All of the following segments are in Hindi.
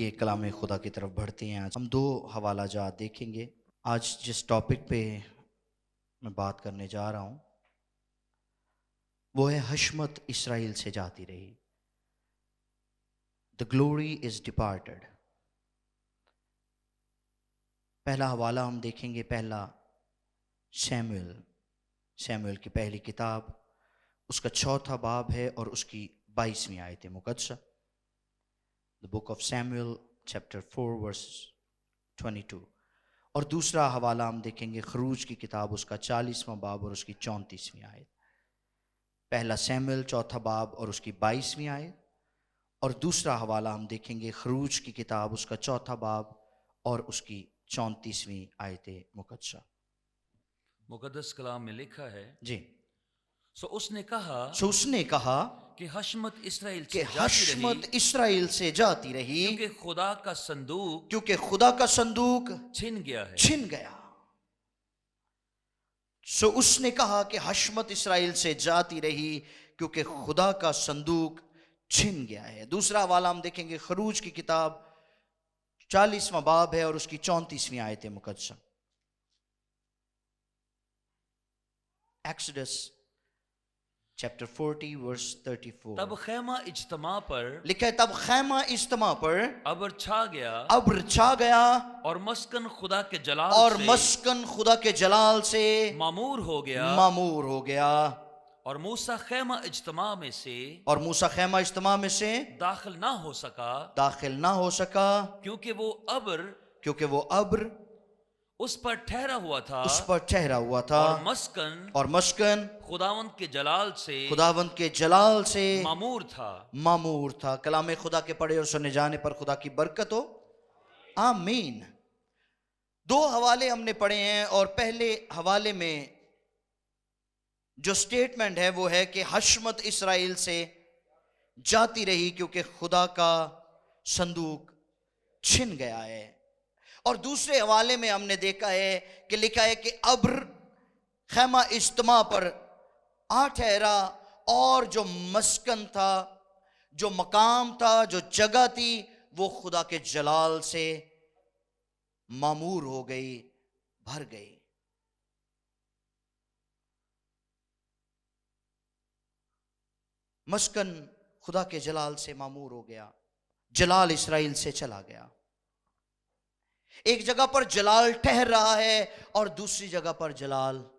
आइए कलाम खुदा की तरफ बढ़ते हैं। आज हम दो हवाला जात देखेंगे। आज जिस टॉपिक पे मैं बात करने जा रहा हूँ वो है हशमत इस्राइल से जाती रही। The glory is departed. पहला हवाला हम देखेंगे, पहला सैमुएल की पहली किताब, उसका 4था बाब है और उसकी 22वीं आयत मुकद्दसा। The book of Samuel chapter 4 verse 22। और दूसरा हवाला हम देखेंगे खरूज की किताब, उसका 40वां बाब और उसकी 34वीं आयत। पहला सैमुएल 4था बाब और उसकी 22वीं आयत, और दूसरा हवाला हम देखेंगे खरूज की किताब, उसका 4था बाब और उसकी 34वीं आयत मुकद्दसा। मुकद्दस कलाम में लिखा है, जी। सो उसने कहा कि हशमत इस्राएल कि से जाती हशमत रही, इस्राइल से जाती रही क्योंकि खुदा का संदूक छिन छिन गया है। सो उसने कहा कि हशमत इस्राइल से जाती रही क्योंकि खुदा का संदूक छिन गया है। दूसरा हवाला हम देखेंगे खरूज की किताब, 40वां बाब है और उसकी 34वीं आयत मुकद्दसा। Exodus chapter 40 verse 34। तब खैमा इज्तमा पर लिखा है, तब खैमा इज्तिमा पर अब्र छा गया और मस्कन खुदा के जलाल से मामूर हो गया। और मूसा खैमा इज्तमा में से दाखिल ना हो सका क्योंकि वो अब्र उस पर ठहरा हुआ था और मस्कन खुदावंत के जलाल से मामूर था। कलाम खुदा के पढ़े और सुने जाने पर खुदा की बरकत हो, आमीन। दो हवाले हमने पढ़े हैं और पहले हवाले में जो स्टेटमेंट है वो है कि हशमत इस्राइल से जाती रही क्योंकि खुदा का संदूक छिन गया है। और दूसरे हवाले में हमने देखा है कि लिखा है कि अब्र खैमा इज्तिमा पर आ ठहरा और जो मस्कन था, जो मकाम था, जो जगह थी, वो खुदा के जलाल से मामूर हो गई, भर गई। मस्कन खुदा के जलाल से मामूर हो गया, जलाल इस्राइल से चला गया। एक जगह पर जलाल ठहर रहा है और दूसरी जगह पर जलाल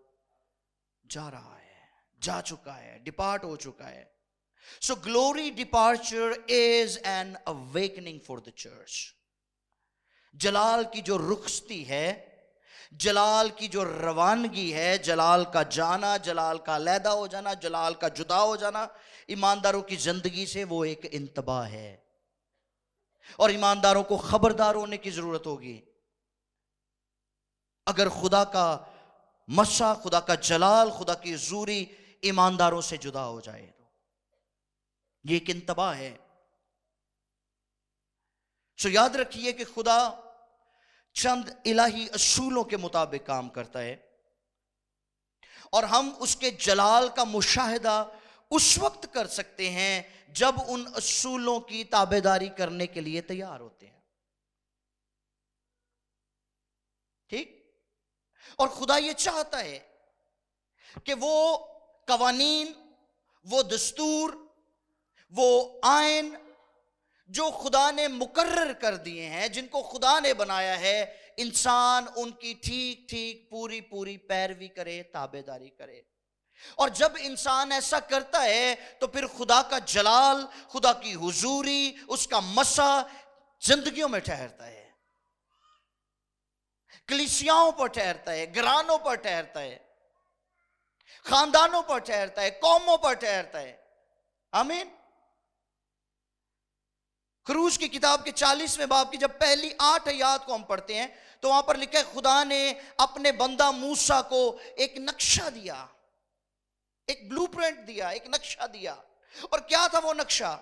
जा रहा है, जा चुका है, डिपार्ट हो चुका है। So glory departure is an awakening for the church. जलाल की जो रुखसती है, जलाल की जो रवानगी है, जलाल का जाना, जलाल का अलहदा हो जाना, जलाल का जुदा हो जाना ईमानदारों की जिंदगी से, वो एक इंतबा है और ईमानदारों को खबरदार होने की जरूरत होगी। अगर खुदा का मसा, खुदा का जलाल, खुदा की हुजूरी ईमानदारों से जुदा हो जाए तो ये एक इंतबा है। सो याद रखिए कि खुदा चंद इलाही असूलों के मुताबिक काम करता है और हम उसके जलाल का मुशाहिदा उस वक्त कर सकते हैं जब उन असूलों की ताबेदारी करने के लिए तैयार होते हैं। ठीक? और खुदा ये चाहता है कि वो कवानीन, वो दस्तूर, वो आयन जो खुदा ने मुकर्रर कर दिए हैं, जिनको खुदा ने बनाया है, इंसान उनकी ठीक ठीक पूरी पूरी पैरवी करे, ताबेदारी करे। और जब इंसान ऐसा करता है तो फिर खुदा का जलाल, खुदा की हुजूरी, उसका मसा जिंदगियों में ठहरता है, कलीसियाओं पर ठहरता है, घरानों पर ठहरता है, खानदानों पर ठहरता है, कौमों पर ठहरता है। आमीन। खरूज की किताब के 40वें बाब की जब पहली 8 आयत को हम पढ़ते हैं तो वहां पर लिखा है, खुदा ने अपने बंदा मूसा को एक नक्शा दिया, एक ब्लूप्रिंट दिया, एक नक्शा दिया। और क्या था वो नक्शा?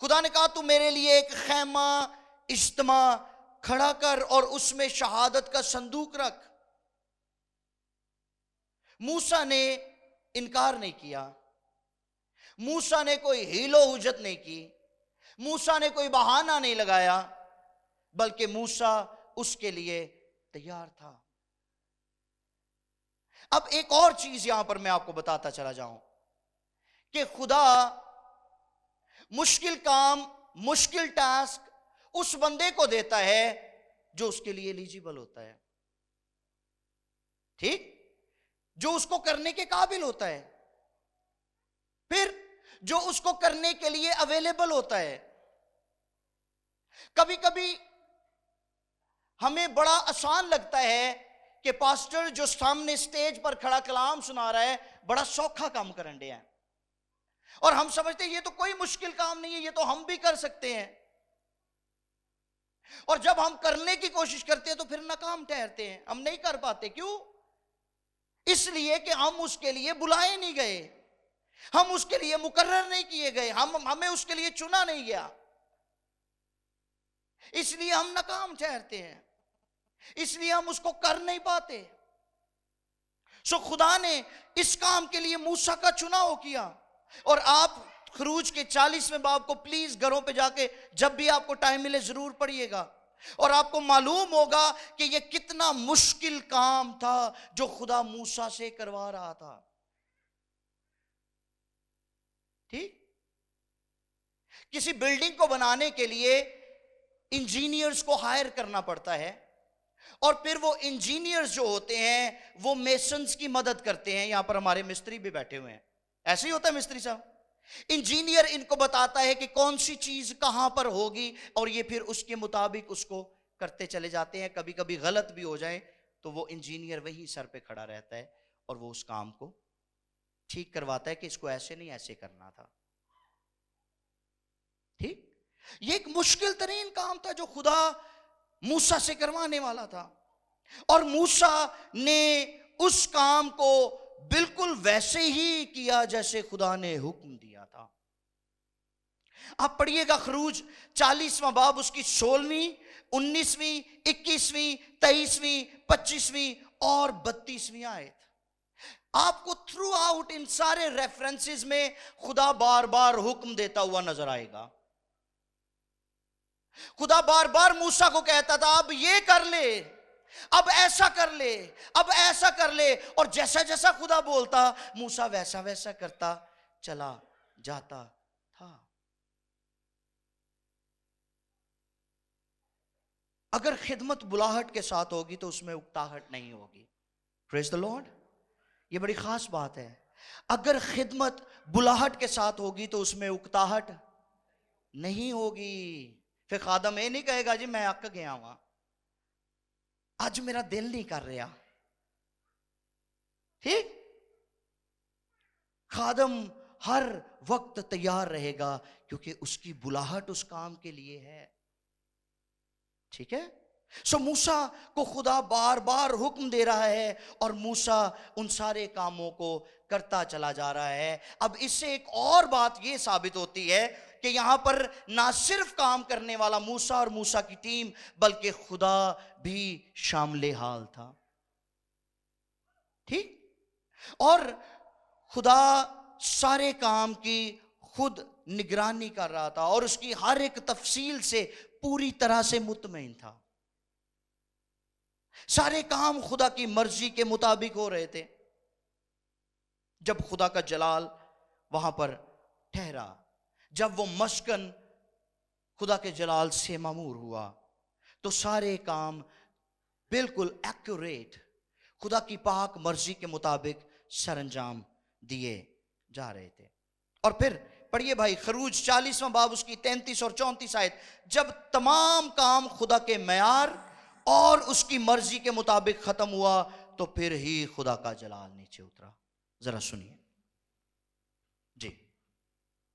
खुदा ने कहा, तू मेरे लिए एक खैमा इज्तिमा खड़ा कर और उसमें शहादत का संदूक रख। मूसा ने इनकार नहीं किया, मूसा ने कोई हीलो हुज्जत नहीं की, मूसा ने कोई बहाना नहीं लगाया, बल्कि मूसा उसके लिए तैयार था। अब एक और चीज यहां पर मैं आपको बताता चला जाऊं कि खुदा मुश्किल काम, मुश्किल टास्क उस बंदे को देता है जो उसके लिए एलिजिबल होता है, ठीक, जो उसको करने के काबिल होता है, फिर जो उसको करने के लिए अवेलेबल होता है। कभी कभी हमें बड़ा आसान लगता है कि पास्टर जो सामने स्टेज पर खड़ा कलाम सुना रहा है बड़ा सौखा काम करन दिया है, और हम समझते हैं ये तो कोई मुश्किल काम नहीं है, ये तो हम भी कर सकते हैं। और जब हम करने की कोशिश करते हैं तो फिर नाकाम ठहरते हैं, हम नहीं कर पाते। क्यों? इसलिए कि हम उसके लिए बुलाए नहीं गए, हम उसके लिए मुकर्रर नहीं किए गए, हमें उसके लिए चुना नहीं गया, इसलिए हम नाकाम ठहरते हैं, इसलिए हम उसको कर नहीं पाते। सो खुदा ने इस काम के लिए मूसा का चुनाव किया। और आप खरूज के 40वें बाब को प्लीज घरों पे जाके जब भी आपको टाइम मिले जरूर पढ़िएगा, और आपको मालूम होगा कि यह कितना मुश्किल काम था जो खुदा मूसा से करवा रहा था। ठीक, किसी बिल्डिंग को बनाने के लिए इंजीनियर्स को हायर करना पड़ता है, और फिर वो इंजीनियर्स जो होते हैं वो मेसन्स की मदद करते हैं। यहां पर हमारे मिस्त्री भी बैठे हुए हैं, ऐसे ही होता है मिस्त्री साहब। इंजीनियर इनको बताता है कि कौन सी चीज कहां पर होगी, और ये फिर उसके मुताबिक उसको करते चले जाते हैं। कभी कभी गलत भी हो जाए तो वो इंजीनियर वही सर पे खड़ा रहता है और वो उस काम को ठीक करवाता है कि इसको ऐसे नहीं ऐसे करना था। ठीक, ये एक मुश्किल तरीन काम था जो खुदा मूसा से करवाने वाला था, और मूसा ने उस काम को बिल्कुल वैसे ही किया जैसे खुदा ने हुक्म दिया था। आप पढ़िएगा खरूज 40वां बाब उसकी 16वीं, 19वीं, 21वीं, 23वीं, 25वीं और 32वीं आयत। आपको थ्रू आउट इन सारे रेफरेंसेस में खुदा बार बार हुक्म देता हुआ नजर आएगा। खुदा बार बार मूसा को कहता था अब ये कर ले, अब ऐसा कर ले, अब ऐसा कर ले, और जैसा जैसा खुदा बोलता मूसा वैसा वैसा करता चला जाता था। अगर खिदमत बुलाहट के साथ होगी तो उसमें उकताहट नहीं होगी। प्रेज द लॉर्ड, ये बड़ी खास बात है। अगर खिदमत बुलाहट के साथ होगी तो उसमें उकताहट नहीं होगी। फिर खादम ये नहीं कहेगा जी मैं अक गया वहां, आज मेरा दिल नहीं कर रहा। ठीक, खादम हर वक्त तैयार रहेगा क्योंकि उसकी बुलाहट उस काम के लिए है। ठीक है, सो मूसा को खुदा बार बार हुक्म दे रहा है और मूसा उन सारे कामों को करता चला जा रहा है। अब इससे एक और बात यह साबित होती है कि यहां पर ना सिर्फ काम करने वाला मूसा और मूसा की टीम बल्कि खुदा भी शामिल हाल था। ठीक, और खुदा सारे काम की खुद निगरानी कर रहा था और उसकी हर एक तफसील से पूरी तरह से मुतमईन था। सारे काम खुदा की मर्जी के मुताबिक हो रहे थे। जब खुदा का जलाल वहां पर ठहरा, जब वो मस्कन खुदा के जलाल से मामूर हुआ, तो सारे काम बिल्कुल एक्यूरेट खुदा की पाक मर्जी के मुताबिक सरंजाम दिए जा रहे थे। और फिर पढ़िए भाई खरूज 40वां बाब उसकी 33 और 34 आयत। जब तमाम काम खुदा के मयार और उसकी मर्जी के मुताबिक खत्म हुआ तो फिर ही खुदा का जलाल नीचे उतरा। जरा सुनिए जी।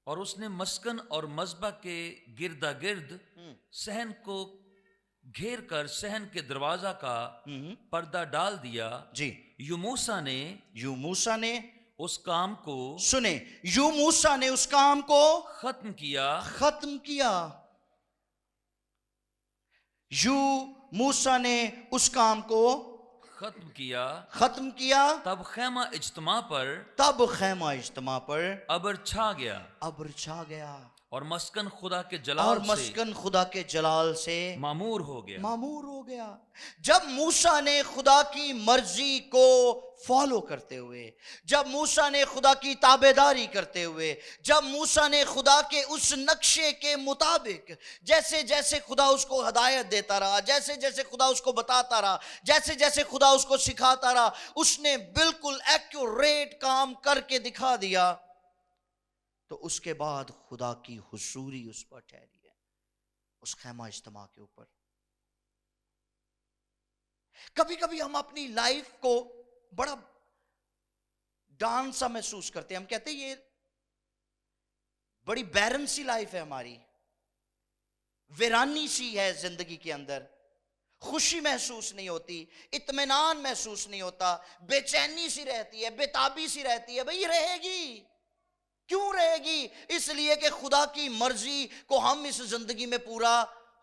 और उसने मस्कन और मज़बा के गिरदा गिर्द सहन को घेर कर सहन के दरवाजा का पर्दा डाल दिया जी। यूमूसा ने उस काम को सुने, यूमूसा ने उस काम को खत्म किया। यूमूसा ने उस काम को खत्म किया। तब खैमा इज्तिमा पर अब्र छा गया। और मस्कन खुदा के और जलाल से मस्कन खुदा के जलाल से मामूर हो गया। मामूर हो गया। जब मूसा ने खुदा की मर्जी को फॉलो करते हुए, जब मूसा ने खुदा की ताबेदारी करते हुए, जब मूसा ने खुदा के उस नक्शे के मुताबिक जैसे जैसे खुदा उसको हदायत देता रहा, जैसे जैसे खुदा उसको बताता रहा, जैसे जैसे खुदा उसको सिखाता रहा, उसने बिल्कुल एक्यूरेट काम करके दिखा दिया, तो उसके बाद खुदा की हुजूरी उस पर ठहरी है, उस खैमा इज्तिमा के ऊपर। कभी कभी हम अपनी लाइफ को बड़ा डांस सा महसूस करते हैं। हम कहते हैं ये बड़ी बैरन सी लाइफ है हमारी, वीरानी सी है जिंदगी के अंदर, खुशी महसूस नहीं होती, इत्मीनान महसूस नहीं होता, बेचैनी सी रहती है, बेताबी सी रहती है। भाई रहेगी, क्यों रहेगी? इसलिए कि खुदा की मर्जी को हम इस जिंदगी में पूरा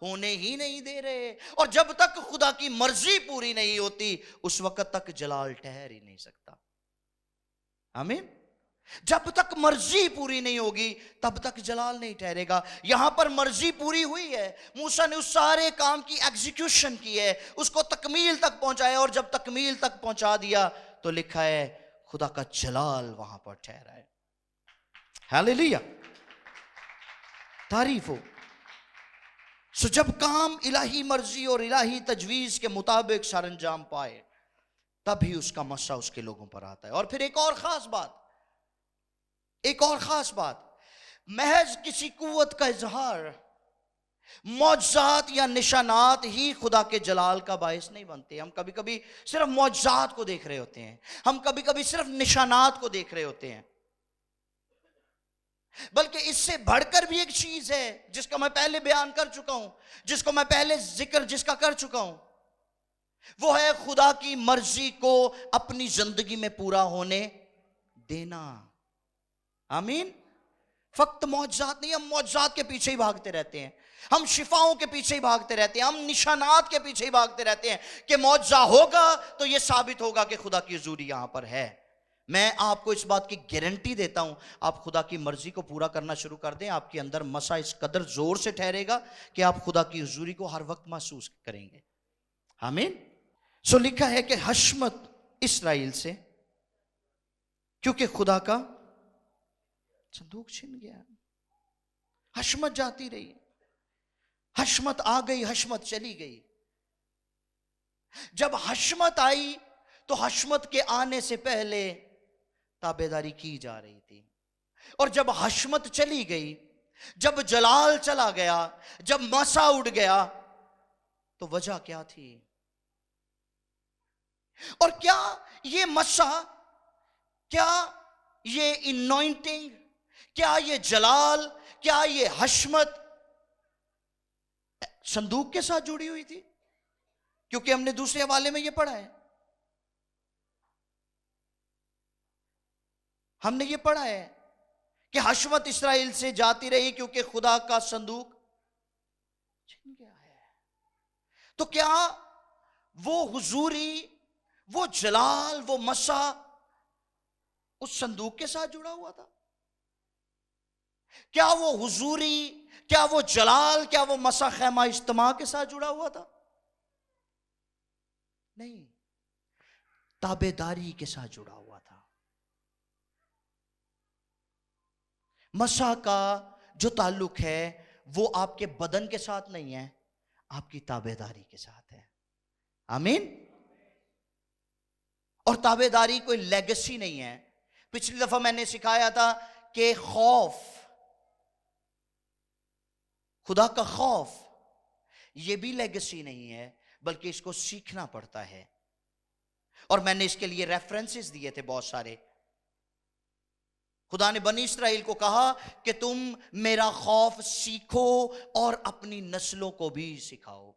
होने ही नहीं दे रहे। और जब तक खुदा की मर्जी पूरी नहीं होती उस वक्त तक जलाल ठहर ही नहीं सकता। आमीन। जब तक मर्जी पूरी नहीं होगी तब तक जलाल नहीं ठहरेगा। यहां पर मर्जी पूरी हुई है, मूसा ने उस सारे काम की एग्जीक्यूशन की है, उसको तकमील तक पहुंचाया, और जब तकमील तक पहुंचा दिया तो लिखा है खुदा का जलाल वहां पर ठहरा है। हालेलुया, तारीफ हो। सो जब काम इलाही मर्जी और इलाही तजवीज के मुताबिक सरंजाम पाए तभी उसका मस्सा उसके लोगों पर आता है। और फिर एक और खास बात, महज किसी कुव्वत का इजहार, मौजज़ात या निशानात ही खुदा के जलाल का बायस नहीं बनते। हम कभी कभी सिर्फ मौजज़ात को देख रहे होते हैं, हम कभी कभी सिर्फ निशानात को देख रहे होते हैं, बल्कि इससे बढ़कर भी एक चीज है जिसका मैं पहले बयान कर चुका हूं, जिसको मैं पहले जिक्र कर चुका हूं, वो है खुदा की मर्जी को अपनी जिंदगी में पूरा होने देना। आमीन। फक्त मौजज़ात नहीं, हम मौजज़ात के पीछे ही भागते रहते हैं, हम शिफाओं के पीछे ही भागते रहते हैं, हम निशानात के पीछे ही भागते रहते हैं कि मौजज़ा होगा तो यह साबित होगा कि खुदा की हुजूरी यहां पर है। मैं आपको इस बात की गारंटी देता हूं, आप खुदा की मर्जी को पूरा करना शुरू कर दें, आपके अंदर मसा इस कदर जोर से ठहरेगा कि आप खुदा की हुजूरी को हर वक्त महसूस करेंगे। आमीन। सो लिखा है कि हशमत इस्राएल से, क्योंकि खुदा का संदूक छिन गया। हशमत जाती रही, हशमत आ गई, हशमत चली गई। जब हशमत आई तो हशमत के आने से पहले ताबेदारी की जा रही थी, और जब हशमत चली गई, जब जलाल चला गया, जब मसा उड़ गया, तो वजह क्या थी? और क्या ये मसा, क्या ये इनॉइंटिंग, क्या ये जलाल, क्या ये हशमत संदूक के साथ जुड़ी हुई थी? क्योंकि हमने दूसरे हवाले में ये पढ़ा है, हमने ये पढ़ा है कि हशमत इस्राएल से जाती रही क्योंकि खुदा का संदूक छिन गया है। तो क्या वो हुजूरी, वो जलाल, वो मसा उस संदूक के साथ जुड़ा हुआ था? क्या वो हुजूरी, क्या वो जलाल, क्या वो मसा खैमा इज्तिमा के साथ जुड़ा हुआ था? नहीं, ताबेदारी के साथ जुड़ा हुआ था। मसा का जो ताल्लुक है वो आपके बदन के साथ नहीं है, आपकी ताबेदारी के साथ है। आमीन। और ताबेदारी कोई लेगेसी नहीं है। पिछली दफा मैंने सिखाया था कि खौफ, खुदा का खौफ, यह भी लेगेसी नहीं है, बल्कि इसको सीखना पड़ता है। और मैंने इसके लिए रेफरेंसेस दिए थे बहुत सारे। खुदा ने बनी इस्राएल को कहा कि तुम मेरा खौफ सीखो और अपनी नस्लों को भी सिखाओ,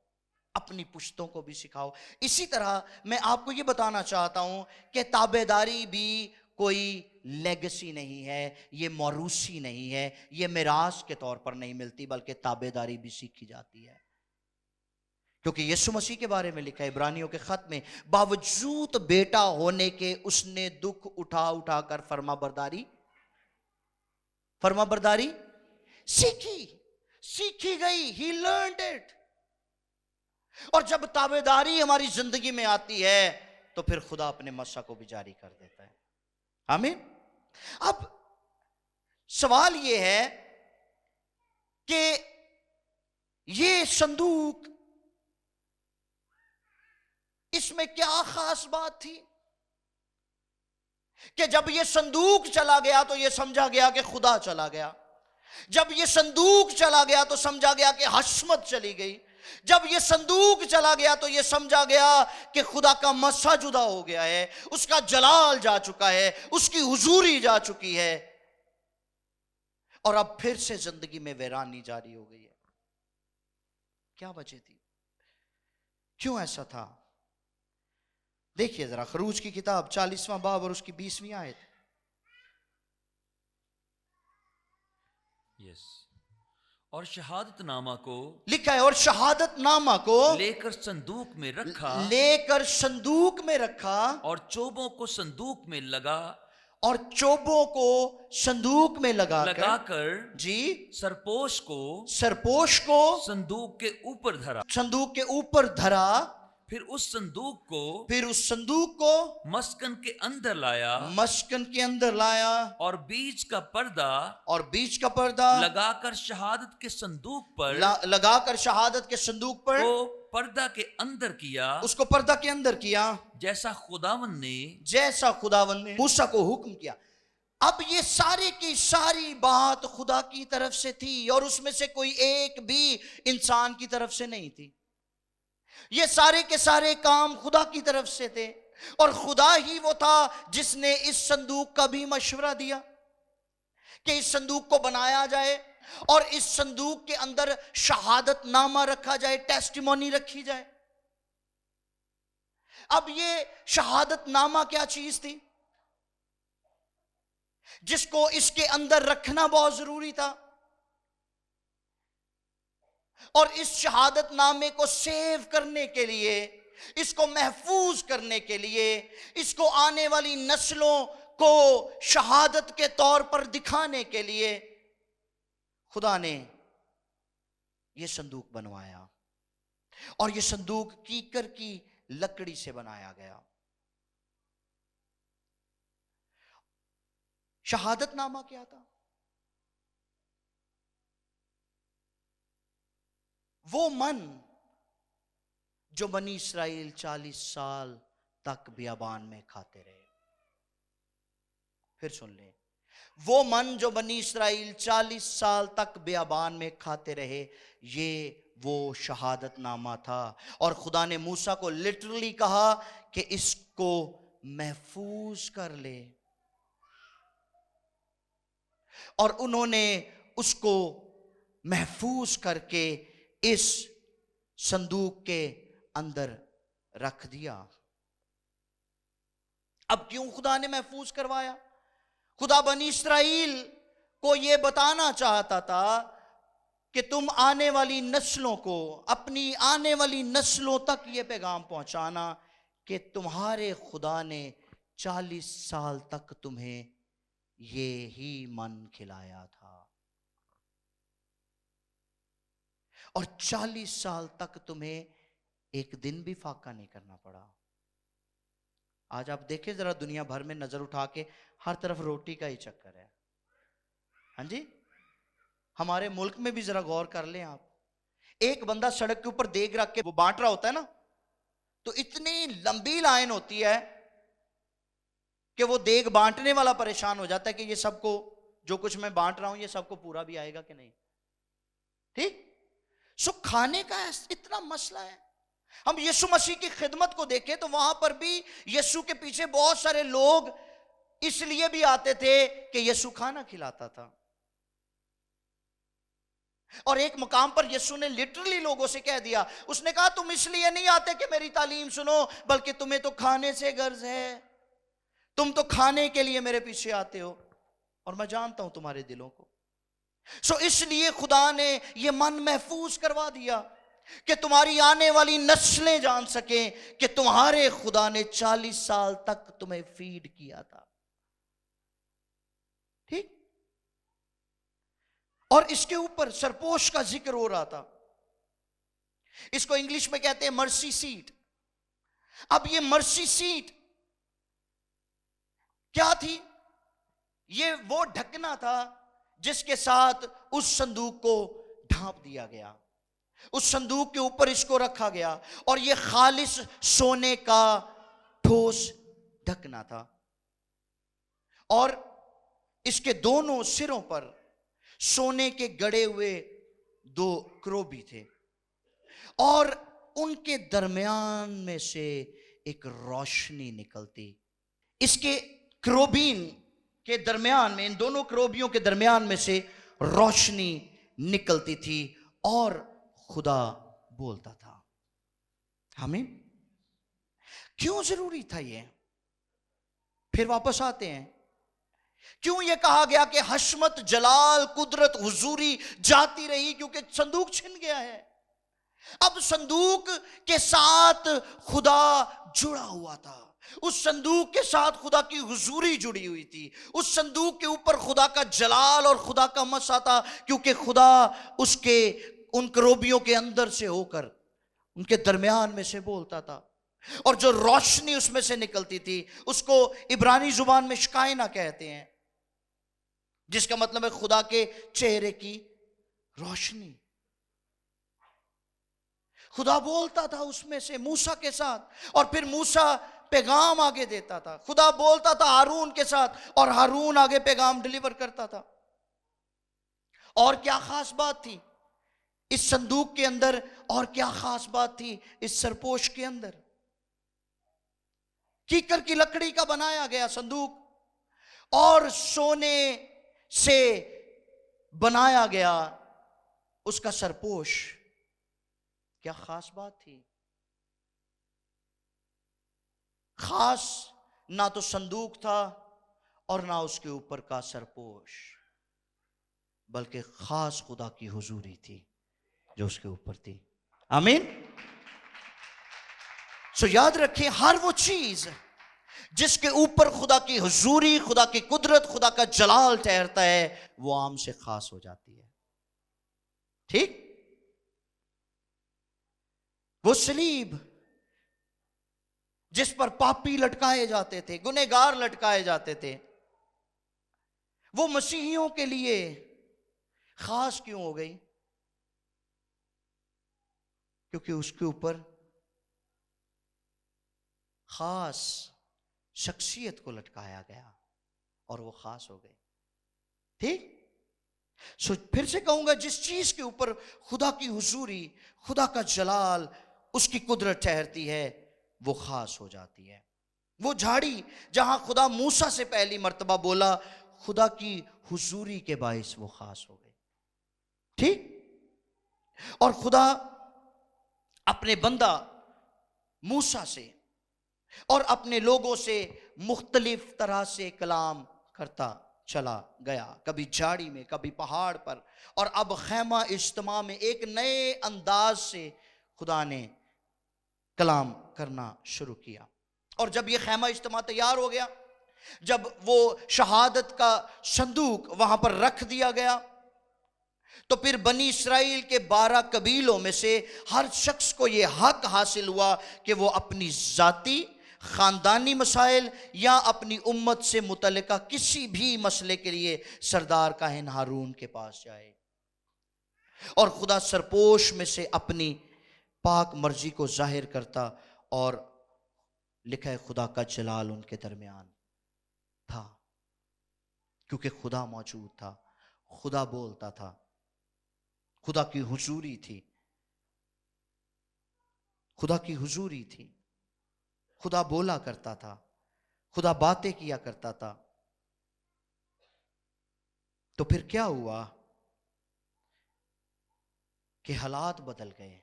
अपनी पुश्तों को भी सिखाओ। इसी तरह मैं आपको यह बताना चाहता हूं कि ताबेदारी भी कोई लेगेसी नहीं है, ये मौरूसी नहीं है, ये मिरास के तौर पर नहीं मिलती, बल्कि ताबेदारी भी सीखी जाती है। क्योंकि यीशु मसीह के बारे में लिखा है इब्रानियों के खत में, बावजूद बेटा होने के उसने दुख उठा उठा कर फर्माबरदारी सीखी गई, ही लर्नड इट। और जब ताबेदारी हमारी जिंदगी में आती है तो फिर खुदा अपने मसा को भी जारी कर देता है। आमीन। अब सवाल यह है कि ये संदूक, इसमें क्या खास बात थी कि जब ये संदूक चला गया तो ये समझा गया कि खुदा चला गया। जब ये संदूक चला गया तो समझा गया कि हशमत चली गई। जब ये संदूक चला गया तो ये समझा गया कि खुदा का मसा जुदा हो गया है, उसका जलाल जा चुका है, उसकी हुजूरी जा चुकी है, और अब फिर से जिंदगी में वीरानी जारी हो गई है। क्या वजह थी, क्यों ऐसा था? देखिए जरा खरूज की किताब 40वां बाब और उसकी 20वीं आयत। यस। और शहादत नामा को लिखा है, और शहादत नामा को लेकर संदूक में रखा और चोबों को संदूक में लगाकर जी सरपोश को संदूक के ऊपर धरा। फिर उस संदूक को मस्कन के अंदर लाया और बीच का पर्दा लगाकर शहादत के संदूक पर को पर्दा के अंदर किया, जैसा खुदावन ने मूसा को हुक्म किया। अब ये सारे की सारी बात खुदा की तरफ से थी और उसमें से कोई एक भी इंसान की तरफ से नहीं थी। ये सारे के सारे काम खुदा की तरफ से थे और खुदा ही वो था जिसने इस संदूक का भी मशवरा दिया कि इस संदूक को बनाया जाए और इस संदूक के अंदर शहादत नामा रखा जाए, टेस्टिमोनी रखी जाए। अब ये शहादत नामा क्या चीज थी जिसको इसके अंदर रखना बहुत जरूरी था, और इस शहादत नामे को सेव करने के लिए, इसको महफूज करने के लिए, इसको आने वाली नस्लों को शहादत के तौर पर दिखाने के लिए खुदा ने यह संदूक बनवाया। और यह संदूक कीकर की लकड़ी से बनाया गया। शहादत नामा क्या था? वो मन जो बनी इस्राएल 40 साल तक बियाबान में खाते रहे। फिर सुन ले, वो मन जो बनी इस्राएल 40 साल तक बियाबान में खाते रहे, ये वो शहादत नामा था। और खुदा ने मूसा को लिटरली कहा कि इसको महफूज कर ले, और उन्होंने उसको महफूज करके इस संदूक के अंदर रख दिया। अब क्यों खुदा ने महफूज करवाया? खुदा बनी इस्राएल को यह बताना चाहता था कि तुम आने वाली नस्लों को, अपनी आने वाली नस्लों तक यह पैगाम पहुंचाना कि तुम्हारे खुदा ने 40 साल तक तुम्हें ये ही मन खिलाया था, और 40 साल तक तुम्हें एक दिन भी फाका नहीं करना पड़ा। आज आप देखें जरा दुनिया भर में नजर उठा के, हर तरफ रोटी का ही चक्कर है। हाँ जी, हमारे मुल्क में भी जरा गौर कर लें आप। एक बंदा सड़क के ऊपर देग रख के वो बांट रहा होता है ना, तो इतनी लंबी लाइन होती है कि वो देग बांटने वाला परेशान हो जाता है कि ये सबको, जो कुछ मैं बांट रहा हूं, ये सबको पूरा भी आएगा कि नहीं। ठीक, सो खाने का इतना मसला है। हम यीशु मसीह की खिदमत को देखें तो वहां पर भी यीशु के पीछे बहुत सारे लोग इसलिए भी आते थे कि यीशु खाना खिलाता था। और एक मुकाम पर यीशु ने लिटरली लोगों से कह दिया, उसने कहा तुम इसलिए नहीं आते कि मेरी तालीम सुनो, बल्कि तुम्हें तो खाने से गर्ज है, तुम तो खाने के लिए मेरे पीछे आते हो, और मैं जानता हूं तुम्हारे दिलों को। सो इसलिए खुदा ने यह मन महफूज करवा दिया कि तुम्हारी आने वाली नस्लें जान सकें कि तुम्हारे खुदा ने 40 साल तक तुम्हें फीड किया था। ठीक, और इसके ऊपर सरपोश का जिक्र हो रहा था। इसको इंग्लिश में कहते हैं मर्सी सीट। अब ये मर्सी सीट क्या थी? ये वो ढकना था जिसके साथ उस संदूक को ढांप दिया गया। उस संदूक के ऊपर इसको रखा गया और ये खालिस सोने का ठोस ढकना था और इसके दोनों सिरों पर सोने के गड़े हुए 2 क्रोबी थे और उनके दरमियान में से एक रोशनी निकलती। इसके क्रोबीन के दरमियान में, इन दोनों क्रोबियों के दरमियान में से रोशनी निकलती थी और खुदा बोलता था। हमें क्यों जरूरी था ये? फिर वापस आते हैं। क्यों ये कहा गया कि हशमत, जलाल, कुदरत, हुजूरी जाती रही? क्योंकि संदूक छिन गया है। अब संदूक के साथ खुदा जुड़ा हुआ था। उस संदूक के साथ खुदा की हुजूरी जुड़ी हुई थी। उस संदूक के ऊपर खुदा का जलाल और खुदा का मसा था, क्योंकि खुदा उसके उन करोबियों के अंदर से होकर उनके दरमियान में से बोलता था। और जो रोशनी उसमें से निकलती थी उसको इब्रानी जुबान में शकायना कहते हैं, जिसका मतलब है खुदा के चेहरे की रोशनी। खुदा बोलता था उसमें से मूसा के साथ और फिर मूसा पैगाम आगे देता था। खुदा बोलता था हारून के साथ और हारून आगे पैगाम डिलीवर करता था। और क्या खास बात थी इस संदूक के अंदर? और क्या खास बात थी इस सरपोश के अंदर? कीकर की लकड़ी का बनाया गया संदूक और सोने से बनाया गया उसका सरपोश। क्या खास बात थी? खास ना तो संदूक था और ना उसके ऊपर का सरपोश, बल्कि खास खुदा की हुजूरी थी जो उसके ऊपर थी। आमीन। सो याद रखें, हर वो चीज जिसके ऊपर खुदा की हुजूरी, खुदा की कुदरत, खुदा का जलाल ठहरता है, वो आम से खास हो जाती है। ठीक? वो सलीब जिस पर पापी लटकाए जाते थे, गुनहगार लटकाए जाते थे, वो मसीहियों के लिए खास क्यों हो गई? क्योंकि उसके ऊपर खास शख्सियत को लटकाया गया और वो खास हो गई। ठीक? सो फिर से कहूंगा, जिस चीज के ऊपर खुदा की हुजूरी, खुदा का जलाल, उसकी कुदरत ठहरती है, वो खास हो जाती है। वो झाड़ी जहां खुदा मूसा से पहली मर्तबा बोला, खुदा की हुजूरी के बाइस वो खास हो गई। ठीक? और खुदा अपने बंदा मूसा से और अपने लोगों से मुख्तलिफ तरह से कलाम करता चला गया, कभी झाड़ी में, कभी पहाड़ पर, और अब खैमा इज्तिमा में एक नए अंदाज से खुदा ने कलाम करना शुरू किया। और जब ये खैमा इज्तिमा तैयार हो गया, जब वो शहादत का संदूक वहां पर रख दिया गया, तो फिर बनी इस्राइल के 12 कबीलों में से हर शख्स को यह हक हासिल हुआ कि वो अपनी जाती, खानदानी मसाइल या अपनी उम्मत से मुतल्लिका किसी भी मसले के लिए सरदार काहिन हारून के पास जाए और खुदा सरपोश में से अपनी पाक मर्जी को जाहिर करता। और लिखा है खुदा का जलाल उनके दरमियान था, क्योंकि खुदा मौजूद था, खुदा बोलता था, खुदा की हुजूरी थी, खुदा की हुजूरी थी, खुदा बोला करता था, खुदा बातें किया करता था। तो फिर क्या हुआ कि हालात बदल गए,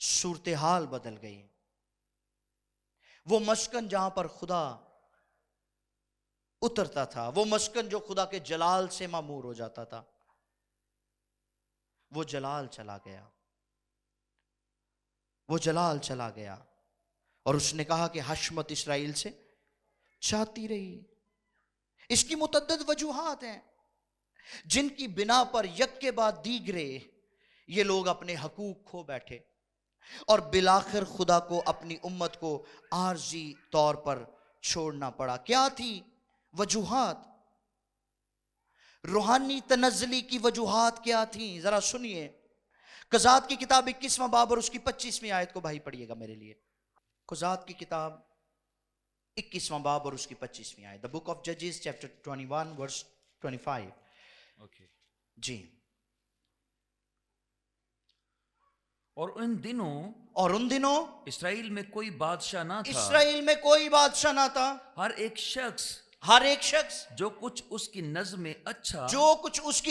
सूरत हाल बदल गई। वो मस्कन जहां पर खुदा उतरता था, वो मस्कन जो खुदा के जलाल से मामूर हो जाता था, वो जलाल चला गया, वो जलाल चला गया। और उसने कहा कि हशमत इस्राइल से जाती रही। इसकी मुतद्दद वजूहात हैं। जिनकी बिना पर यक के बाद दीगरे ये लोग अपने हकूक खो बैठे और बिलाखिर खुदा को अपनी उम्मत को आर्जी तौर पर छोड़ना पड़ा। क्या थी वजूहात? रूहानी तनज़्ज़ुली की वजूहात क्या थी? जरा सुनिए। कुज़ात की किताब 21वां बाब और उसकी 25वीं आयत को भाई पढ़िएगा मेरे लिए। कुज़ात की किताब 21वां बाब और उसकी 25वीं आयत, द बुक ऑफ जजेस चैप्टर 21 वर्स 25। ओके। जी। और उन दिनों इसराइल में कोई बादशाह ना था। इसराइल में कोई बादशाह ना था। हर एक शख्स जो कुछ उसकी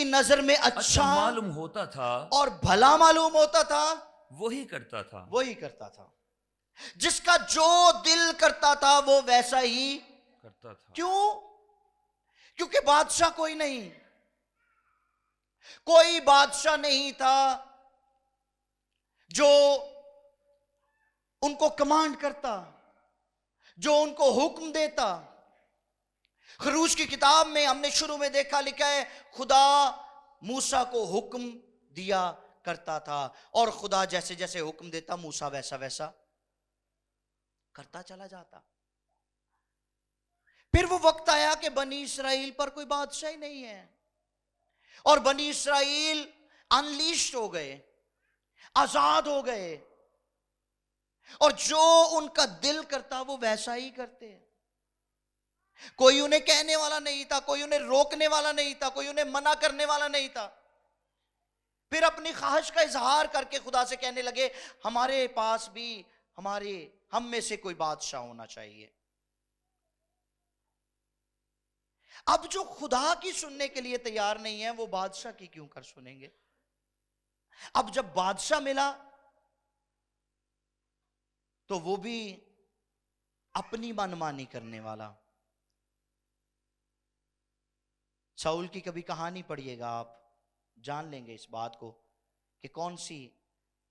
नजर में अच्छा मालूम होता था और भला मालूम होता था वही करता था। जिसका जो दिल करता था वो वैसा ही करता था। क्यों? क्योंकि बादशाह कोई बादशाह नहीं था जो उनको कमांड करता, जो उनको हुक्म देता। खरूज की किताब में हमने शुरू में देखा, लिखा है खुदा मूसा को हुक्म दिया करता था और खुदा जैसे जैसे हुक्म देता मूसा वैसा वैसा करता चला जाता। फिर वो वक्त आया कि बनी इसराइल पर कोई बादशाह ही नहीं है और बनी इसराइल अनलीश्ड हो गए, आजाद हो गए और जो उनका दिल करता वो वैसा ही करते हैं। कोई उन्हें कहने वाला नहीं था, कोई उन्हें रोकने वाला नहीं था, कोई उन्हें मना करने वाला नहीं था। फिर अपनी ख्वाहिश का इजहार करके खुदा से कहने लगे हमारे पास भी हम में से कोई बादशाह होना चाहिए। अब जो खुदा की सुनने के लिए तैयार नहीं है वो बादशाह की क्यों कर सुनेंगे? अब जब बादशाह मिला तो वो भी अपनी मनमानी करने वाला। शाऊल की कभी कहानी पढ़िएगा, आप जान लेंगे इस बात को कि कौन सी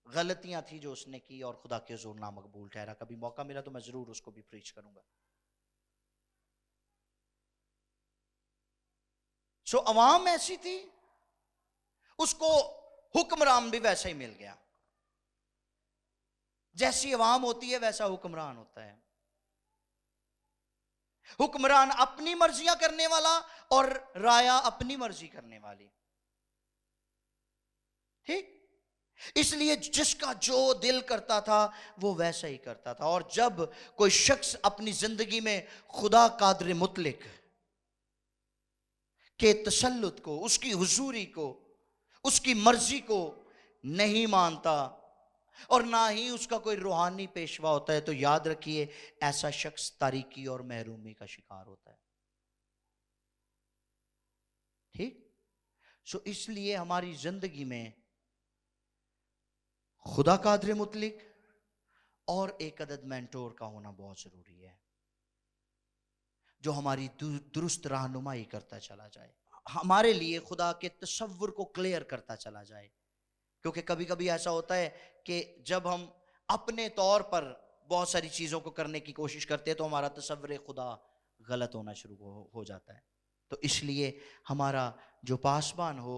गलतियां थी जो उसने की और खुदा के हुजूर नामकबूल ठहरा। कभी मौका मिला तो मैं जरूर उसको भी प्रीच करूंगा। सो अवाम ऐसी थी, उसको हुक्मरान भी वैसा ही मिल गया। जैसी अवाम होती है वैसा हुक्मरान होता है। हुक्मरान अपनी मर्जियां करने वाला और राया अपनी मर्जी करने वाली। ठीक? इसलिए जिसका जो दिल करता था वो वैसा ही करता था। और जब कोई शख्स अपनी जिंदगी में खुदा कादर मुतलिक के तसल्लुत को, उसकी हुजूरी को, उसकी मर्जी को नहीं मानता और ना ही उसका कोई रूहानी पेशवा होता है, तो याद रखिए ऐसा शख्स तारीकी और महरूमी का शिकार होता है। ठीक? सो इसलिए हमारी जिंदगी में खुदा कादर मुतलिक और एक अदद मेंटोर का होना बहुत जरूरी है जो हमारी दुरुस्त रहनुमाई करता चला जाए, हमारे लिए खुदा के तसव्वुर को क्लियर करता चला जाए। क्योंकि कभी कभी ऐसा होता है कि जब हम अपने तौर पर बहुत सारी चीज़ों को करने की कोशिश करते हैं तो हमारा तसव्वुर खुदा गलत होना शुरू हो जाता है। तो इसलिए हमारा जो पासबान हो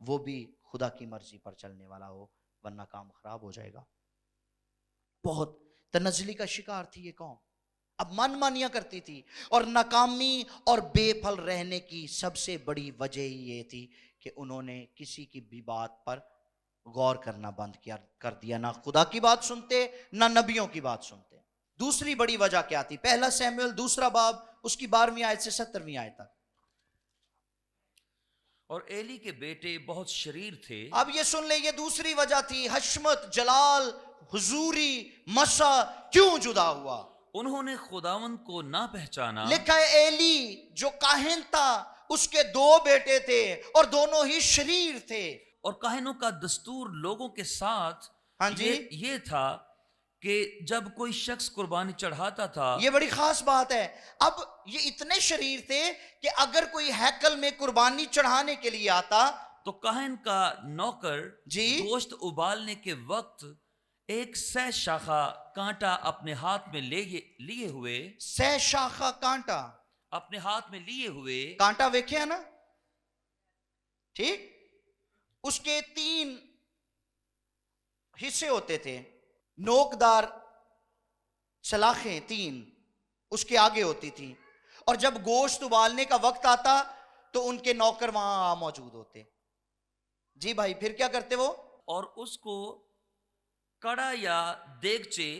वो भी खुदा की मर्जी पर चलने वाला हो, वरना काम खराब हो जाएगा। बहुत तनज़्ज़ुली का शिकार थी ये कौम, अब मनमानियां करती थी और नाकामी और बेफल रहने की सबसे बड़ी वजह ये थी कि उन्होंने किसी की भी बात पर गौर करना बंद कर दिया। ना खुदा की बात सुनते, ना नबियों की बात सुनते। दूसरी बड़ी वजह क्या थी? पहला सैमुएल 2 बाब उसकी 12वीं आयत से 17वीं आयत तक। और एली के बेटे बहुत शरीर थे। अब ये सुन ले, ये दूसरी वजह थी। हशमत, जलाल, हुजूरी, मसा क्यों जुदा हुआ? उन्होंने खुदावंद को ना पहचाना। लिखा है एली जो काहिन था उसके 2 बेटे थे और दोनों ही शरीर थे। और काहिनों का दस्तूर लोगों के साथ हाँ जी, ये था कि जब कोई शख्स कुर्बानी चढ़ाता था, ये बड़ी खास बात है। अब ये इतने शरीर थे कि अगर कोई हैकल में कुर्बानी चढ़ाने के लिए आता तो काहिन का नौकर जी गोश्त उबालने के वक्त एक सह शाखा कांटा अपने हाथ में लिए हुए, सह शाखा कांटा अपने हाथ में लिए हुए, कांटा वेखे है ना, ठीक, उसके 3 हिस्से होते थे, नोकदार सलाखें 3 उसके आगे होती थी, और जब गोश्त उबालने का वक्त आता तो उनके नौकर वहां मौजूद होते। जी भाई, फिर क्या करते वो? और उसको कड़ा या देगचे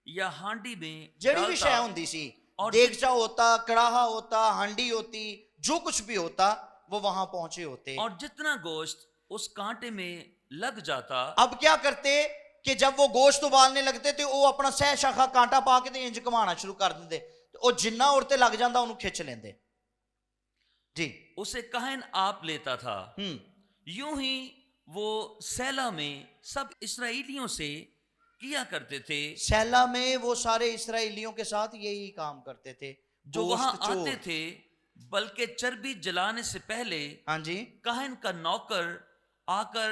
या हांडी में जड़ी भी डालता शय होती सी, और देगचा होता, कड़ाहा होता, हांडी होती, जो कुछ भी होता वो वहां पहुंचे होते। और जितना गोश्त उस कांटे में लग जाता, अब क्या करते कि जब वो गोश्त उबालने लगते थे वो अपना सह शाखा कांटा पा के इंज घुमाना शुरू कर देंगे, तो जिन्ना उड़ते लग जाता उन्हें खिंच लेंदे। जी, उसे काहन आप लेता था। यूं ही वो सैला में सब इसराइलियों से किया करते थे, सैला में वो सारे इसराइलियों के साथ यही काम करते थे, जो वहां गोश्त आते चोर। थे। बल्कि चर्बी जलाने से पहले हाँ जी, काहन का नौकर आकर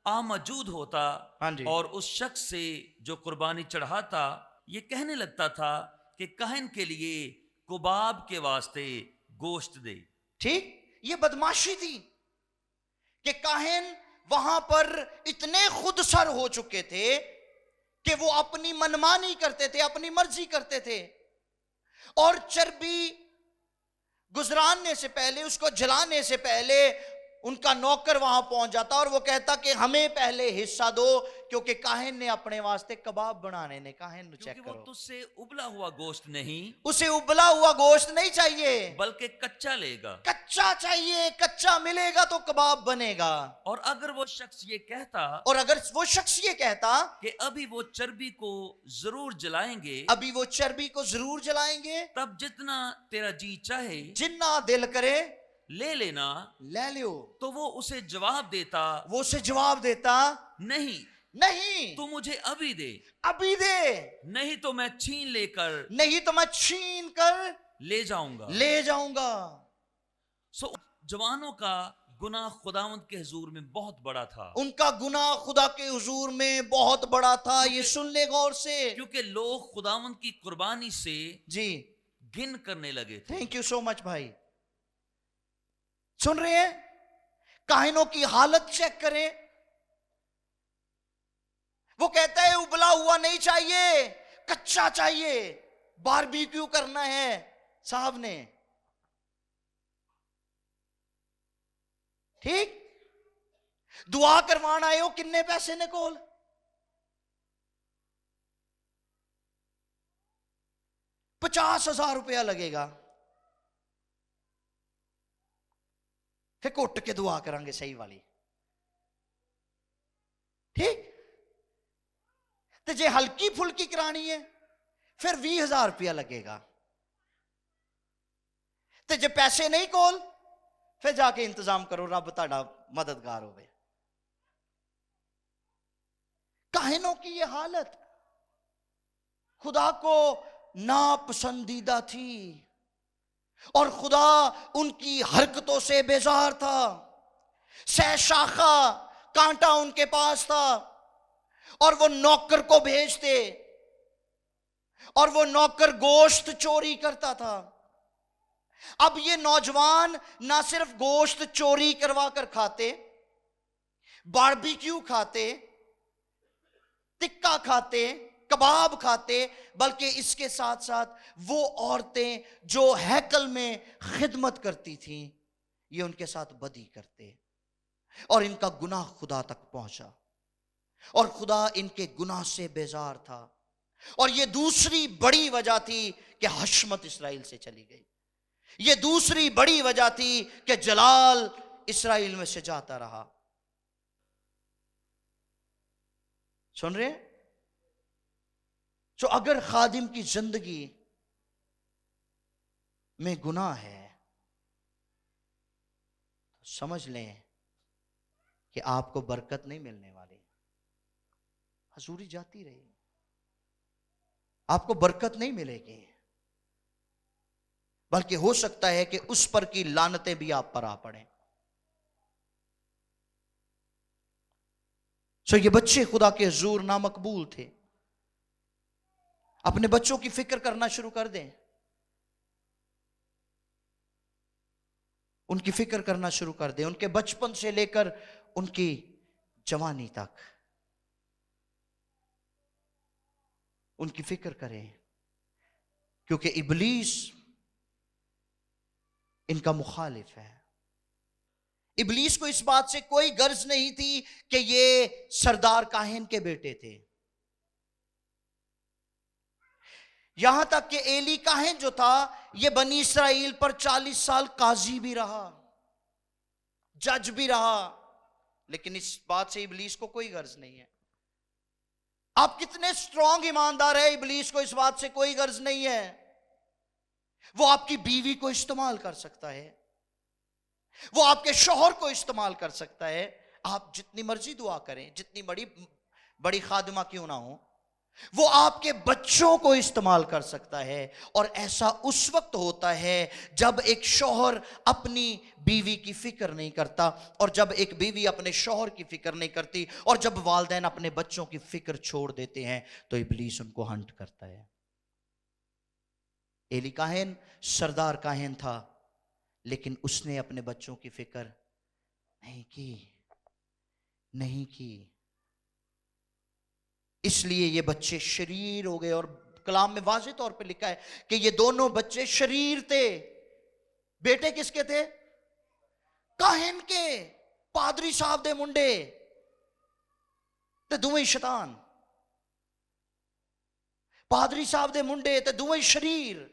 मौजूद होता हाँ जी, और उस शख्स से जो कुर्बानी चढ़ाता ये कहने लगता था कि काहन के लिए कुबाब के वास्ते गोश्त दे। ठीक, ये बदमाशी थी कि काहिन वहां पर इतने खुदसर हो चुके थे कि वो अपनी मनमानी करते थे, अपनी मर्जी करते थे, और चर्बी गुजराने से पहले, उसको जलाने से पहले उनका नौकर वहां पहुंच जाता और वो कहता कि हमें पहले हिस्सा दो, क्योंकि काहिन ने अपने वास्ते कबाब बनाने ने। काहिन चेक क्योंकि वो करो, तुझसे उबला हुआ गोश्त नहीं उसे उबला हुआ गोश्त नहीं चाहिए, बल्कि कच्चा लेगा। कच्चा चाहिए, कच्चा मिलेगा तो कबाब बनेगा। और अगर वो शख्स ये कहता और अगर वो शख्स ये कहता कि अभी वो चर्बी को जरूर जलाएंगे, अभी वो चर्बी को जरूर जलाएंगे, तब जितना तेरा जी चाहे जिन्ना दिल करे ले लेना, ले लियो, तो वो उसे जवाब देता, वो उसे जवाब देता नहीं, नहीं, तू मुझे अभी दे, अभी दे, नहीं तो मैं छीन लेकर नहीं तो मैं छीन कर ले जाऊंगा। ले जाऊंगा। सो जवानों का गुनाह खुदावंद के हुजूर में बहुत बड़ा था, उनका गुनाह खुदा के हुजूर में बहुत बड़ा था। ये सुन ले गौर से, क्योंकि लोग खुदावंद की कुर्बानी से जी, घिन करने लगे थे। थैंक यू सो मच भाई। सुन रहे हैं, काहिनों की हालत चेक करें। वो कहता है उबला हुआ नहीं चाहिए, कच्चा चाहिए, बारबेक्यू करना है साहब ने। ठीक, दुआ करवाना आए हो, किन्ने पैसे ने कोल? ₹50,000 लगेगा, फिर घुट के दुआ करांगे सही वाली। ठीक, तो जे हल्की फुल्की करानी है फिर ₹20,000 लगेगा। तो जे पैसे नहीं कोल फिर जाके इंतजाम करो, रब ताड़ा मददगार होवे। काहिनों की ये हालत खुदा को नापसंदीदा थी और खुदा उनकी हरकतों से बेजार था। सह शाखा कांटा उनके पास था और वो नौकर को भेजते और वो नौकर गोश्त चोरी करता था। अब ये नौजवान ना सिर्फ गोश्त चोरी करवा कर खाते, बारबेक्यू खाते, टिक्का खाते, कबाब खाते, बल्कि इसके साथ साथ वो औरतें जो हैकल में खिदमत करती थीं, ये उनके साथ बदी करते और इनका गुनाह खुदा तक पहुंचा और खुदा इनके गुनाह से बेजार था। और ये दूसरी बड़ी वजह थी कि हशमत इस्राएल से चली गई। ये दूसरी बड़ी वजह थी कि जलाल इस्राएल में से जाता रहा। सुन रहे? तो अगर खादिम की जिंदगी में गुनाह है तो समझ लें कि आपको बरकत नहीं मिलने वाली। हजूरी जाती रही, आपको बरकत नहीं मिलेगी, बल्कि हो सकता है कि उस पर की लानतें भी आप पर आ पड़े। सो ये बच्चे खुदा के हुजूर नामकबूल थे। अपने बच्चों की फिक्र करना शुरू कर दें, उनकी फिक्र करना शुरू कर दें, उनके बचपन से लेकर उनकी जवानी तक उनकी फिक्र करें, क्योंकि इब्लीस इनका मुखालिफ है। इब्लीस को इस बात से कोई गर्ज नहीं थी कि ये सरदार काहिन के बेटे थे। यहां तक कि एली काहिन जो था, ये बनी इसराइल पर 40 साल काजी भी रहा, जज भी रहा, लेकिन इस बात से इब्लीस को कोई गर्ज नहीं है। आप कितने स्ट्रांग ईमानदार है, इब्लीस को इस बात से कोई गर्ज नहीं है। वो आपकी बीवी को इस्तेमाल कर सकता है, वो आपके शौहर को इस्तेमाल कर सकता है। आप जितनी मर्जी दुआ करें, जितनी बड़ी बड़ी खादिमा क्यों ना हो, वो आपके बच्चों को इस्तेमाल कर सकता है। और ऐसा उस वक्त होता है जब एक शौहर अपनी बीवी की फिक्र नहीं करता, और जब एक बीवी अपने शौहर की फिक्र नहीं करती, और जब वालिदैन अपने बच्चों की फिक्र छोड़ देते हैं, तो इब्लीस उनको हंट करता है। एली काहिन सरदार काहिन था, लेकिन उसने अपने बच्चों की फिक्र नहीं की। इसलिए ये बच्चे शरीर हो गए, और कलाम में वाज़ेह तौर पे लिखा है कि ये दोनों बच्चे शरीर थे। बेटे किसके थे? काहिन के। पादरी साहब दे मुंडे ते दुवें शैतान, पादरी साहब दे मुंडे ते दुवें शरीर।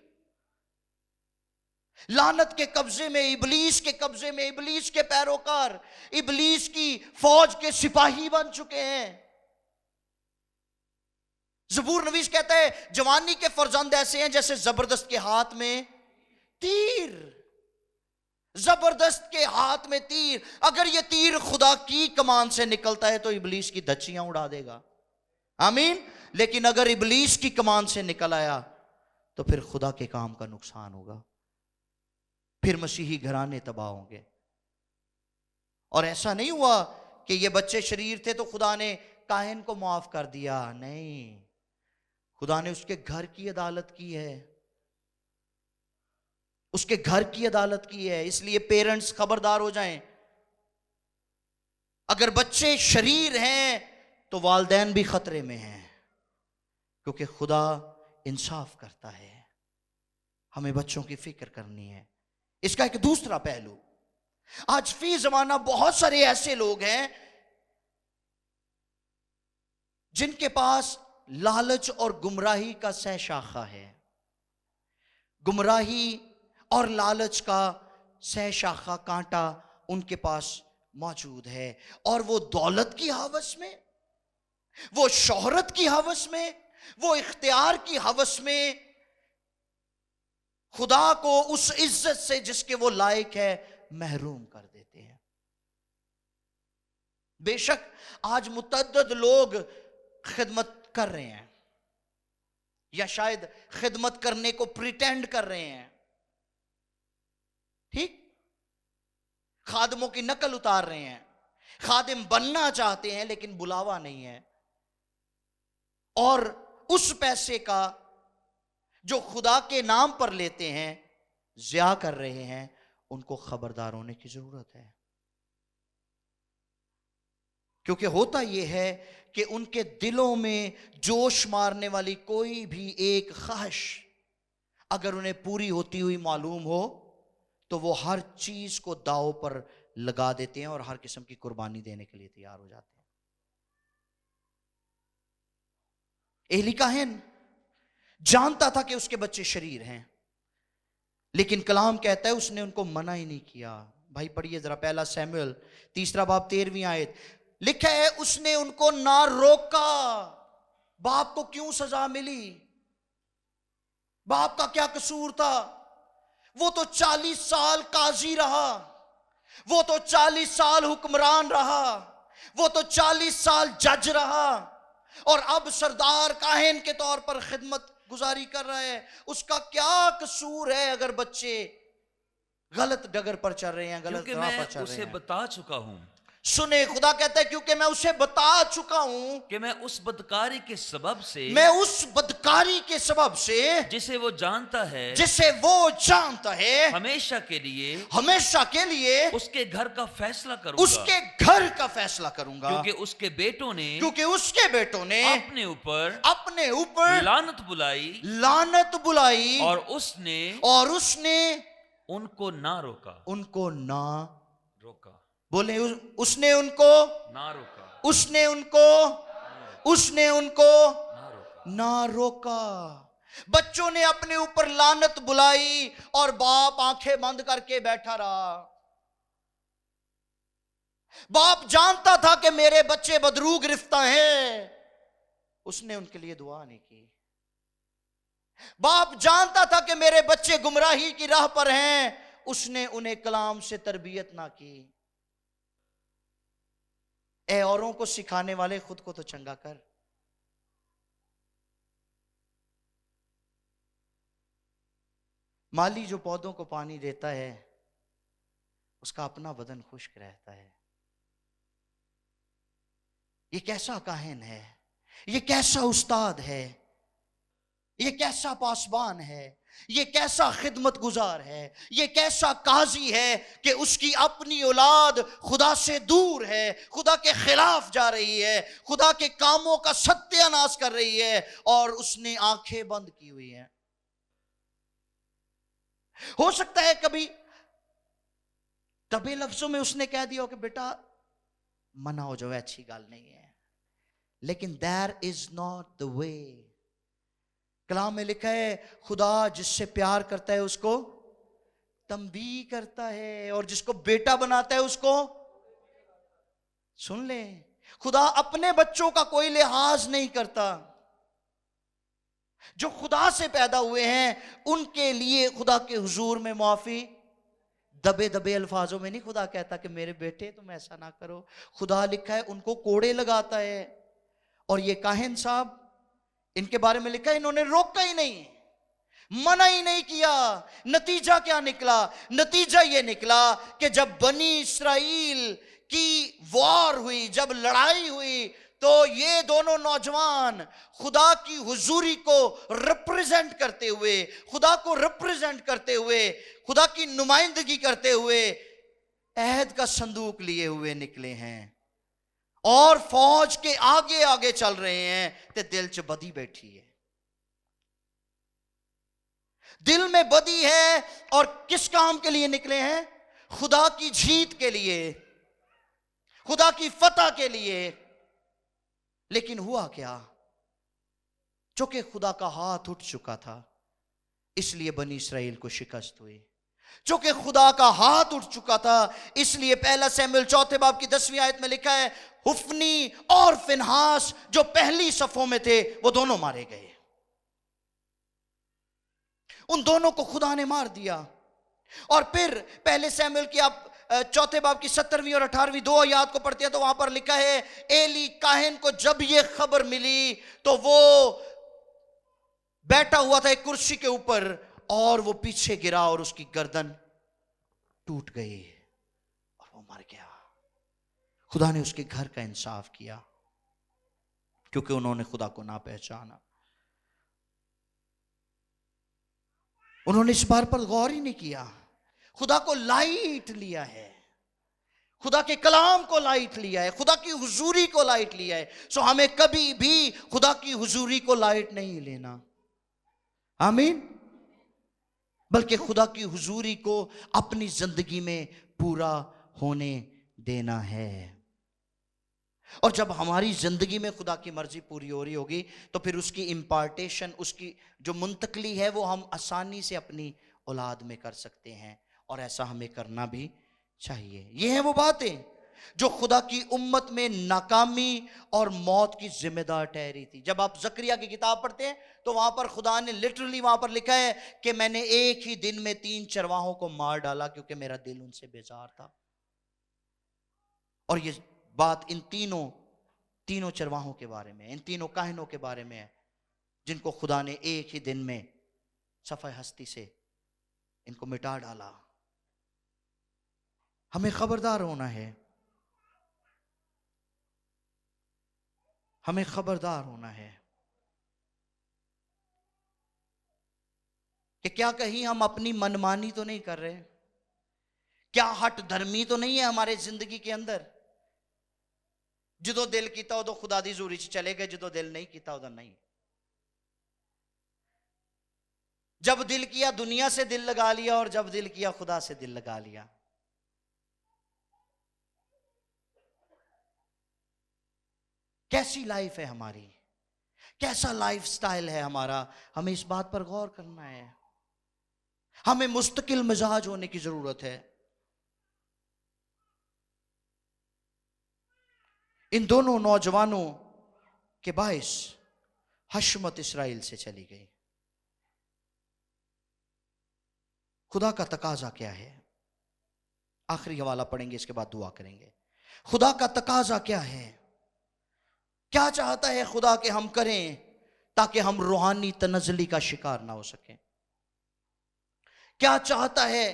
लानत के कब्जे में, इब्लीस के कब्जे में, इब्लीस के पैरोकार, इब्लीस की फौज के सिपाही बन चुके हैं। ज़बूर नवीस कहता है, जवानी के फरजंद ऐसे हैं जैसे जबरदस्त के हाथ में तीर। जबरदस्त के हाथ में तीर। अगर ये तीर खुदा की कमान से निकलता है तो इब्लीस की धच्चियां उड़ा देगा, आमीन। लेकिन अगर इब्लीस की कमान से निकल आया तो फिर खुदा के काम का नुकसान होगा, फिर मसीही घराने तबाह होंगे। और ऐसा नहीं हुआ कि ये बच्चे शरीर थे तो खुदा ने काहिन को माफ कर दिया, नहीं, खुदा ने उसके घर की अदालत की है, उसके घर की अदालत की है। इसलिए पेरेंट्स खबरदार हो जाएं। अगर बच्चे शरीर हैं तो वालिदैन भी खतरे में हैं, क्योंकि खुदा इंसाफ करता है। हमें बच्चों की फिक्र करनी है। इसका एक दूसरा पहलू, आज फी जमाना बहुत सारे ऐसे लोग हैं जिनके पास लालच और गुमराही का सह शाखा है। गुमराही और लालच का सह शाखा कांटा उनके पास मौजूद है, और वो दौलत की हवस में, वो शोहरत की हवस में, वो इख्तियार की हवस में खुदा को उस इज्जत से जिसके वो लायक है महरूम कर देते हैं। बेशक आज मुतअद्दिद लोग खिदमत कर रहे हैं, या शायद खिदमत करने को प्रिटेंड कर रहे हैं, ठीक, खादिमों की नकल उतार रहे हैं, खादिम बनना चाहते हैं लेकिन बुलावा नहीं है, और उस पैसे का जो खुदा के नाम पर लेते हैं ज़िया कर रहे हैं। उनको खबरदार होने की जरूरत है, क्योंकि होता यह है कि उनके दिलों में जोश मारने वाली कोई भी एक ख्वाहिश अगर उन्हें पूरी होती हुई मालूम हो तो वो हर चीज को दांव पर लगा देते हैं और हर किस्म की कुर्बानी देने के लिए तैयार हो जाते हैं। एली काहिन जानता था कि उसके बच्चे शरीर हैं, लेकिन कलाम कहता है उसने उनको मना ही नहीं किया। भाई पढ़िए जरा पहला शमूएल 3 बाब 13वीं आयत। लिखा है उसने उनको ना रोका। बाप को क्यों सजा मिली? बाप का क्या कसूर था? वो तो 40 साल काजी रहा, वो तो 40 साल हुक्मरान रहा, वो तो 40 साल जज रहा, और अब सरदार काहिन के तौर पर खिदमत गुजारी कर रहा है। उसका क्या कसूर है अगर बच्चे गलत डगर पर चल रहे हैं, गलत राह पर चल रहे हैं? मैं उसे बता चुका हूं सुने, खुदा कहता है क्योंकि मैं उसे बता चुका हूं कि मैं उस बदकारी के सबब से, मैं उस बदकारी के सबब से जिसे वो जानता है, जिसे वो जानता है हमेशा के लिए हमेशा के लिए उसके घर का फैसला करूंगा, उसके घर का फैसला करूंगा, क्योंकि उसके बेटों ने क्योंकि उसके बेटों ने अपने ऊपर लानत बुलाई और उसने उनको ना रोका। बोले, उसने उनको ना रोका, उसने उनको ना रोका। बच्चों ने अपने ऊपर लानत बुलाई और बाप आंखें बंद करके बैठा रहा। बाप जानता था कि मेरे बच्चे बदरू गिरफ्तार हैं, उसने उनके लिए दुआ नहीं की। बाप जानता था कि मेरे बच्चे गुमराही की राह पर हैं, उसने उन्हें कलाम से तरबियत ना की। ए औरों को सिखाने वाले, खुद को तो चंगा कर। माली जो पौधों को पानी देता है, उसका अपना बदन खुश्क रहता है। ये कैसा काहिन है, ये कैसा उस्ताद है, ये कैसा पासबान है, ये कैसा खिदमत गुजार है, ये कैसा काजी है कि उसकी अपनी औलाद खुदा से दूर है, खुदा के खिलाफ जा रही है, खुदा के कामों का सत्यानाश कर रही है और उसने आंखें बंद की हुई हैं। हो सकता है कभी दबे लफ्जों में उसने कह दिया हो कि बेटा मना हो जाओ, अच्छी गाल नहीं है, लेकिन that is not the way. कलाम में लिखा है खुदा जिससे प्यार करता है उसको तंबी करता है और जिसको बेटा बनाता है उसको, सुन ले, खुदा अपने बच्चों का कोई लिहाज नहीं करता। जो खुदा से पैदा हुए हैं उनके लिए खुदा के हुजूर में माफी, दबे दबे अल्फाजों में नहीं खुदा कहता कि मेरे बेटे तुम ऐसा ना करो। खुदा लिखा है उनको कोड़े लगाता है। और ये काहिन साहब, इनके बारे में लिखा है इन्होंने रोका ही नहीं, मना ही नहीं किया। नतीजा क्या निकला? नतीजा ये निकला कि जब बनी इस्राइल की वॉर हुई, जब लड़ाई हुई, तो ये दोनों नौजवान खुदा की हुजूरी को रिप्रेजेंट करते हुए, खुदा को रिप्रेजेंट करते हुए, खुदा की नुमाइंदगी करते हुए अहद का संदूक लिए हुए निकले हैं और फौज के आगे आगे चल रहे हैं। ते दिल च बदी बैठी है, दिल में बदी है। और किस काम के लिए निकले हैं? खुदा की जीत के लिए, खुदा की फतह के लिए। लेकिन हुआ क्या? चूंकि खुदा का हाथ उठ चुका था इसलिए बनी इस्राइल को शिकस्त हुई। चूंकि खुदा का हाथ उठ चुका था इसलिए पहला शमूएल 4 बाब की 10वीं आयत में लिखा है हुफ्नी और फिनहास जो पहली सफों में थे वो दोनों मारे गए। उन दोनों को खुदा ने मार दिया। और फिर पहले शमूएल की आप 4 बाब की 17वीं और 18वीं 2 आयत को पढ़ते हैं तो वहां पर लिखा है एली काहिन को जब ये खबर मिली तो वो बैठा हुआ था एक कुर्सी के ऊपर और वो पीछे गिरा और उसकी गर्दन टूट गई और वो मर गया। खुदा ने उसके घर का इंसाफ किया क्योंकि उन्होंने खुदा को ना पहचाना। उन्होंने इस बार पर गौर ही नहीं किया, खुदा को लाइट लिया है, खुदा के कलाम को लाइट लिया है, खुदा की हुजूरी को लाइट लिया है। सो हमें कभी भी खुदा की हुजूरी को लाइट नहीं लेना, आमीन, बल्कि खुदा की हुजूरी को अपनी जिंदगी में पूरा होने देना है। और जब हमारी जिंदगी में खुदा की मर्जी पूरी हो रही होगी तो फिर उसकी इम्पार्टेशन, उसकी जो मुंतकली है वो हम आसानी से अपनी औलाद में कर सकते हैं और ऐसा हमें करना भी चाहिए। ये है वो बातें जो खुदा की उम्मत में नाकामी और मौत की जिम्मेदार ठहरी थी। जब आप जकरिया की किताब पढ़ते हैं तो वहां पर खुदा ने लिटरली वहां पर लिखा है कि मैंने एक ही दिन में 3 चरवाहों को मार डाला क्योंकि मेरा दिल उनसे बेजार था। और ये बात इन तीनों चरवाहों के बारे में, इन तीनों काहिनों के बारे में है जिनको खुदा ने एक ही दिन में सफाई हस्ती से इनको मिटा डाला। हमें खबरदार होना है। हमें खबरदार होना है कि क्या कहीं हम अपनी मनमानी तो नहीं कर रहे, क्या हट धर्मी तो नहीं है हमारे जिंदगी के अंदर। जो दिल कीता उदो खुदा दी हजूरी च चले गए, जो दिल नहीं कीता उधर नहीं। जब दिल किया दुनिया से दिल लगा लिया, और जब दिल किया खुदा से दिल लगा लिया। कैसी लाइफ है हमारी, कैसा लाइफ स्टाइल है हमारा, हमें इस बात पर गौर करना है। हमें मुस्तकिल मिजाज होने की जरूरत है। इन दोनों नौजवानों के बाइस हशमत इस्राइल से चली गई। खुदा का तकाजा क्या है? आखिरी हवाला पढ़ेंगे, इसके बाद दुआ करेंगे। खुदा का तकाजा क्या है? क्या चाहता है खुदा के हम करें ताकि हम रूहानी तनज़ली का शिकार ना हो सकें? क्या चाहता है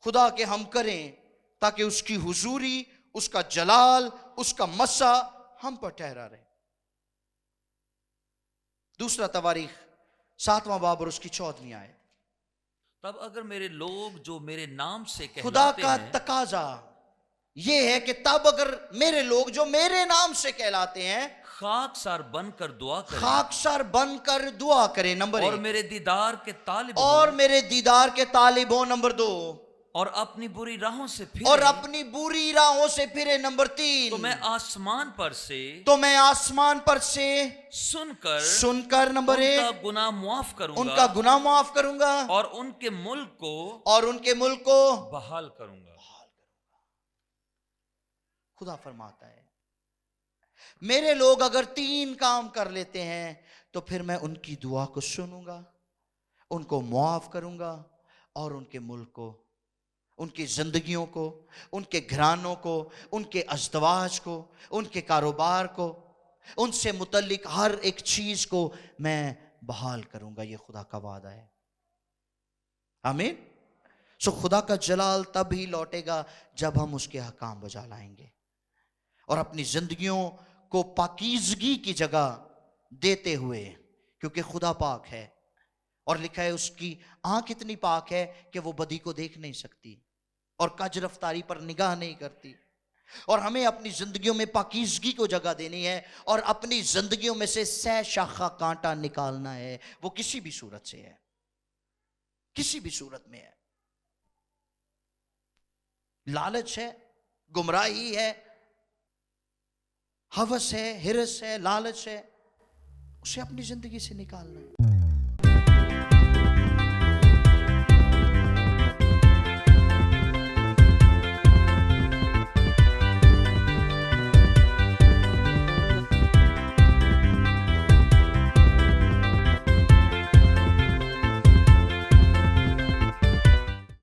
खुदा के हम करें ताकि उसकी हुजूरी, उसका जलाल, उसका मस्सा हम पर ठहरा रहे? दूसरा तवारीख 7वां बाब और उसकी 14वीं आयत। तब अगर मेरे लोग जो मेरे नाम से खुदा कहलाते का हैं, तकाजा यह है कि तब अगर मेरे लोग जो मेरे नाम से कहलाते हैं खाकसार बनकर दुआ करें, खाकसार बनकर दुआ करें, नंबर और 1, मेरे दीदार के तालिब और हों, मेरे दीदार के तालिब हो, नंबर 2, और अपनी बुरी राहों से और फिरें, अपनी बुरी राहों से फिरे, नंबर 3, तो मैं आसमान पर से सुनकर, नंबर उनका 1, गुनाह मुआफ करूंगा, उनका गुनाह माफ करूंगा, और उनके मुल्क को बहाल करूंगा। खुदा फरमाता है मेरे लोग अगर 3 काम कर लेते हैं तो फिर मैं उनकी दुआ को सुनूंगा, उनको मुआफ करूंगा, और उनके मुल्क को, उनकी जिंदगियों को, उनके घरानों को, उनके अज़दवाज को, उनके कारोबार को, उनसे मुतल्लिक हर एक चीज को मैं बहाल करूंगा। ये खुदा का वादा है। आमीन। सो खुदा का जलाल तब ही लौटेगा जब हम उसके हकाम बजा लाएंगे और अपनी जिंदगियों को पाकीज़गी की जगह देते हुए, क्योंकि खुदा पाक है और लिखा है उसकी आंख इतनी पाक है कि वो बदी को देख नहीं सकती और कज रफ्तारी पर निगाह नहीं करती। और हमें अपनी जिंदगियों में पाकीज़गी को जगह देनी है और अपनी जिंदगियों में से सह शाखा कांटा निकालना है। वो किसी भी सूरत से है, किसी भी सूरत में है। लालच है, गुमराही है, हवस है, हिरस है, लालच है, उसे अपनी जिंदगी से निकालना है।